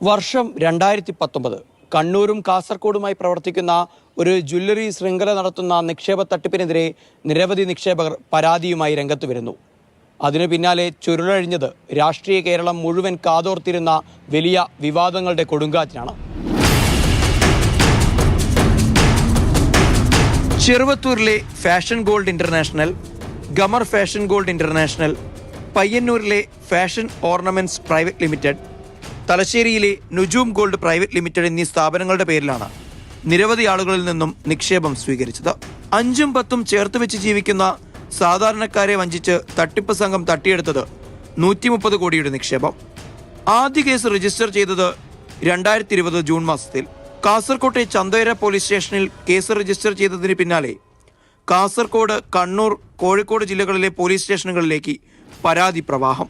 വർഷം 2019 കണ്ണൂരും കാസർഗോഡുമായി പ്രവർത്തിക്കുന്ന ഒരു ജ്വല്ലറി ശൃംഖല നടത്തുന്ന നിക്ഷേപ തട്ടിപ്പിനെതിരെ നിരവധി നിക്ഷേപകർ പരാതിയുമായി രംഗത്ത് വരുന്നു. അതിനു പിന്നാലെ ചുരുളഴിഞ്ഞത് രാഷ്ട്രീയ കേരളം മുഴുവൻ കാതോർത്തിരുന്ന വലിയ വിവാദങ്ങളുടെ കൊടുങ്കാറ്റിനാണ്. ചെറുവത്തൂരിലെ ഫാഷൻ ഗോൾഡ് ഇന്റർനാഷണൽ, ഗമർ ഫാഷൻ ഗോൾഡ് ഇന്റർനാഷണൽ, പയ്യന്നൂരിലെ ഫാഷൻ ഓർണമെന്റ്സ് പ്രൈവറ്റ് ലിമിറ്റഡ്, തലശ്ശേരിയിലെ നുജൂം ഗോൾഡ് പ്രൈവറ്റ് ലിമിറ്റഡ് എന്നീ സ്ഥാപനങ്ങളുടെ പേരിലാണ് നിരവധി ആളുകളിൽ നിന്നും നിക്ഷേപം സ്വീകരിച്ചത്. 5ഉം 10ഉം ചേർത്ത് വെച്ച് ജീവിക്കുന്ന സാധാരണക്കാരെ വഞ്ചിച്ച് തട്ടിപ്പ് സംഘം തട്ടിയെടുത്തത് 130 കോടിയുടെ നിക്ഷേപം. ആദ്യ കേസ് രജിസ്റ്റർ ചെയ്തത് 2020 ജൂൺ മാസത്തിൽ. കാസർകോട്ടെ ചന്തേര പോലീസ് സ്റ്റേഷനിൽ കേസ് രജിസ്റ്റർ ചെയ്തതിന് പിന്നാലെ കാസർകോട്, കണ്ണൂർ, കോഴിക്കോട് ജില്ലകളിലെ പോലീസ് സ്റ്റേഷനുകളിലേക്ക് പരാതി പ്രവാഹം.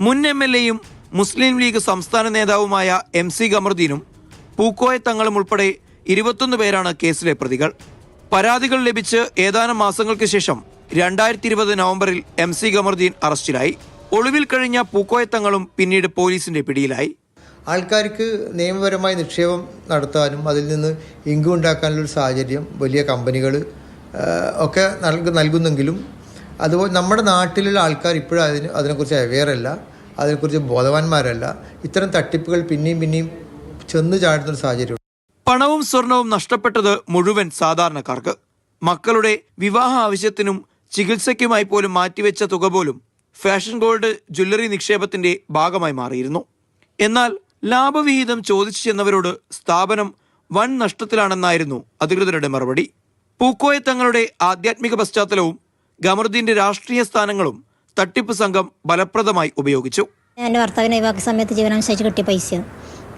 മുൻ MLAയും മുസ്ലിം ലീഗ് സംസ്ഥാന നേതാവുമായ MC ഖമറുദ്ദീനും പൂക്കോയ തങ്ങളും ഉൾപ്പെടെ 21 പേരാണ് കേസിലെ പ്രതികൾ. പരാതികൾ ലഭിച്ച് ഏതാനും മാസങ്ങൾക്ക് ശേഷം 2020 നവംബറിൽ MC ഖമറുദ്ദീൻ അറസ്റ്റിലായി. ഒളിവിൽ കഴിഞ്ഞ പൂക്കോയ തങ്ങളും പിന്നീട് പോലീസിന്റെ പിടിയിലായി. ആൾക്കാർക്ക് നിയമപരമായി നിക്ഷേപം നടത്താനും അതിൽ നിന്ന് ഇൻകം ഉണ്ടാക്കാനുള്ളൊരു സാഹചര്യം വലിയ കമ്പനികൾ ഒക്കെ നൽകുന്നെങ്കിലും അതുപോലെ നമ്മുടെ നാട്ടിലുള്ള ആൾക്കാർ ഇപ്പോഴും അതിനെക്കുറിച്ച് അവെയറല്ല, അതിനെക്കുറിച്ച് ബോധവാന്മാരല്ല. ഇത്തരം തട്ടിപ്പുകൾ പിന്നെയും ചെന്ന് ചാടുന്നൊരു സാഹചര്യം. പണവും സ്വർണവും നഷ്ടപ്പെട്ടത് മുഴുവൻ സാധാരണക്കാർക്ക്. മക്കളുടെ വിവാഹ ആവശ്യത്തിനും ചികിത്സയ്ക്കുമായി പോലും മാറ്റിവെച്ച തുക പോലും ഫാഷൻ ഗോൾഡ് ജ്വല്ലറി നിക്ഷേപത്തിന്റെ ഭാഗമായി മാറിയിരുന്നു. എന്നാൽ ലാഭവിഹിതം ചോദിച്ചു ചെന്നവരോട് സ്ഥാപനം വൻ നഷ്ടത്തിലാണെന്നായിരുന്നു അധികൃതരുടെ മറുപടി. പൂക്കോയ തങ്ങളുടെ ആധ്യാത്മിക പശ്ചാത്തലവും ഖമറുദ്ദീന്റെ രാഷ്ട്രീയ സ്ഥാനങ്ങളും തട്ടിപ്പ് സംഘം ഫലപ്രദമായി ഉപയോഗിച്ചു. എൻ്റെ ഭർത്താവിനെ ഒഴിവാക്കിയ സമയത്ത് ജീവനാംശിച്ച് കിട്ടിയ പൈസയാണ്.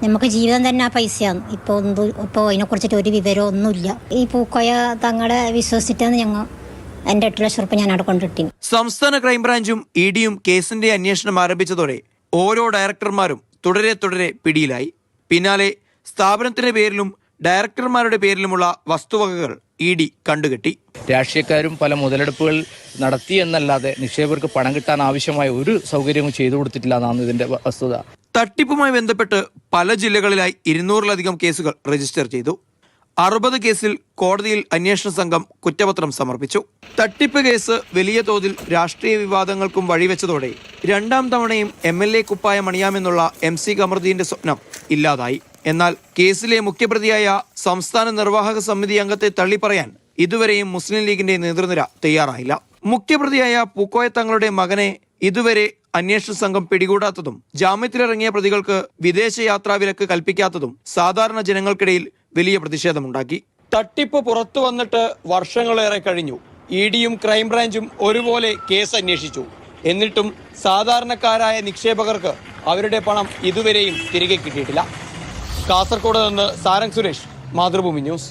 നമുക്ക് ജീവിതം തന്നെ ആ പൈസയാണ്. ഇപ്പോൾ അതിനെക്കുറിച്ചിട്ട് ഒരു വിവരവും ഒന്നുമില്ല. ഈ പൂക്കോയ തങ്ങളെ വിശ്വസിച്ചിട്ടാണ് ഞങ്ങൾ എൻ്റെ 8 ലക്ഷം റുപ്യ ഞാൻ അവിടെ കൊണ്ടിട്ടി. സംസ്ഥാന ക്രൈംബ്രാഞ്ചും EDയും കേസിന്റെ അന്വേഷണം ആരംഭിച്ചതോടെ ഓരോ ഡയറക്ടർമാരും തുടരെ പിടിയിലായി. പിന്നാലെ സ്ഥാപനത്തിന്റെ പേരിലും ഡയറക്ടർമാരുടെ പേരിലുമുള്ള വസ്തുവകകൾ ED കണ്ടുകെട്ടി. രാഷ്ട്രീയക്കാരും പല മുതലെടുപ്പുകൾ നടത്തി എന്നല്ലാതെ നിക്ഷേപകർക്ക് പണം കിട്ടാൻ ആവശ്യമായ ഒരു സൗകര്യവും ചെയ്തു കൊടുത്തിട്ടില്ല എന്നാണ് ഇതിന്റെ വസ്തുത. തട്ടിപ്പുമായി ബന്ധപ്പെട്ട് പല ജില്ലകളിലായി 200-ലധികം കേസുകൾ രജിസ്റ്റർ ചെയ്തു. 60 കേസിൽ കോടതിയിൽ അന്വേഷണ സംഘം കുറ്റപത്രം സമർപ്പിച്ചു. തട്ടിപ്പ് കേസ് വലിയ തോതിൽ രാഷ്ട്രീയ വിവാദങ്ങൾക്കും വഴിവെച്ചതോടെ 2ാം തവണയും MLA കുപ്പായം അണിയാമെന്നുള്ള MC ഖമറുദ്ദീന്റെ സ്വപ്നം ഇല്ലാതായി. എന്നാൽ കേസിലെ മുഖ്യപ്രതിയായ സംസ്ഥാന നിർവാഹക സമിതി അംഗത്തെ തള്ളിപ്പറയാൻ ഇതുവരെയും മുസ്ലിം ലീഗിന്റെ നേതൃനിര തയ്യാറായില്ല. മുഖ്യപ്രതിയായ പൂക്കോയ തങ്ങളുടെ മകനെ ഇതുവരെ അന്വേഷണ സംഘം പിടികൂടാത്തതും ജാമ്യത്തിലിറങ്ങിയ പ്രതികൾക്ക് വിദേശയാത്രാ വിലക്ക് കൽപ്പിക്കാത്തതും സാധാരണ ജനങ്ങൾക്കിടയിൽ വലിയ പ്രതിഷേധമുണ്ടാക്കി. തട്ടിപ്പ് പുറത്തു വന്നിട്ട് വർഷങ്ങളേറെ കഴിഞ്ഞു. EDയും ക്രൈംബ്രാഞ്ചും ഒരുപോലെ കേസ് അന്വേഷിച്ചു. എന്നിട്ടും സാധാരണക്കാരായ നിക്ഷേപകർക്ക് അവരുടെ പണം ഇതുവരെയും തിരികെ കിട്ടിയിട്ടില്ല. കാസർഗോഡ് നിന്ന് സാരംഗ് സുരേഷ്, മാതൃഭൂമി ന്യൂസ്.